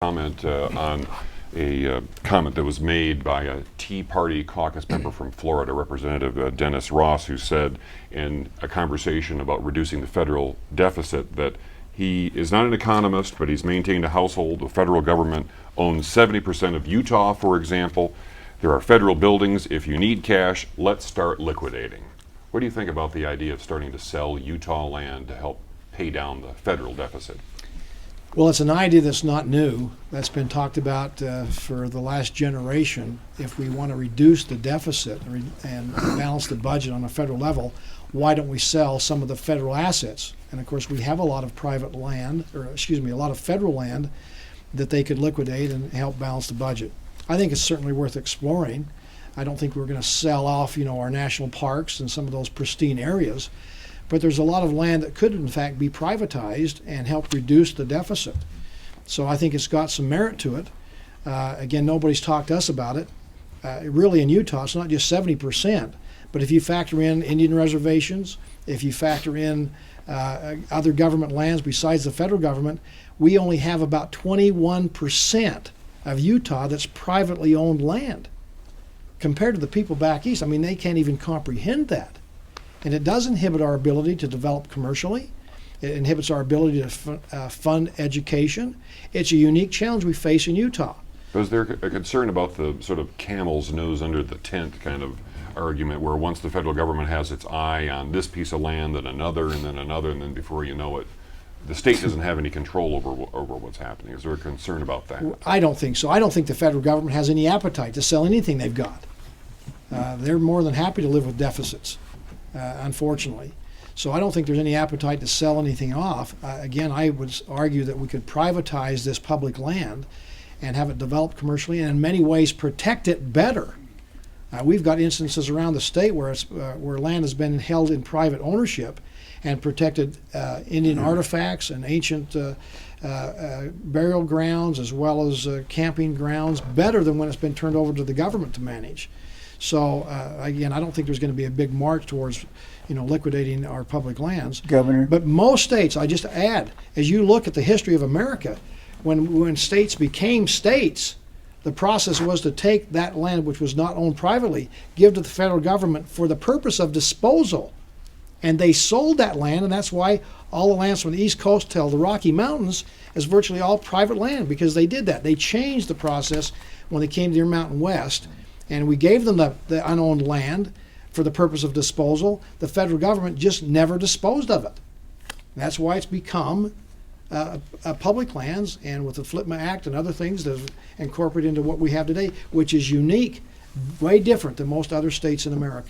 comment on a comment that was made by a Tea Party caucus member from Florida, Representative Dennis Ross, who said in a conversation about reducing the federal deficit that he is not an economist, but he's maintained a household. The federal government owns 70% of Utah, for example. There are federal buildings. If you need cash, let's start liquidating. What do you think about the idea of starting to sell Utah land to help pay down the federal deficit? Well, it's an idea that's not new. That's been talked about for the last generation. If we want to reduce the deficit and balance the budget on a federal level, why don't we sell some of the federal assets? And of course, we have a lot of private land, a lot of federal land that they could liquidate and help balance the budget. I think it's certainly worth exploring. I don't think we're going to sell off, our national parks and some of those pristine areas. But there's a lot of land that could, in fact, be privatized and help reduce the deficit. So I think it's got some merit to it. Again, nobody's talked to us about it. Really, in Utah, it's not just 70%. But if you factor in Indian reservations, if you factor in other government lands besides the federal government, we only have about 21% of Utah that's privately owned land. Compared to the people back east, they can't even comprehend that. And it does inhibit our ability to develop commercially. It inhibits our ability to fund education. It's a unique challenge we face in Utah. But is there a concern about the sort of camel's nose under the tent kind of argument, where once the federal government has its eye on this piece of land, then another, and then before you know it, the state doesn't have any control over what's happening? Is there a concern about that? I don't think so. I don't think the federal government has any appetite to sell anything they've got. They're more than happy to live with deficits. Unfortunately. So I don't think there's any appetite to sell anything off. Again, I would argue that we could privatize this public land and have it developed commercially and in many ways protect it better. We've got instances around the state where land has been held in private ownership and protected Indian artifacts and ancient burial grounds as well as camping grounds better than when it's been turned over to the government to manage. So again, I don't think there's going to be a big march towards, liquidating our public lands. Governor. But most states, I just add, as you look at the history of America, when states became states, the process was to take that land which was not owned privately, give to the federal government for the purpose of disposal. And they sold that land, and that's why all the lands from the East Coast till the Rocky Mountains is virtually all private land, because they did that. They changed the process when they came to the Intermountain West. And we gave them the unowned land for the purpose of disposal. The federal government just never disposed of it. And that's why it's become public lands, and with the FLIPMA Act and other things that have incorporated into what we have today, which is unique, way different than most other states in America.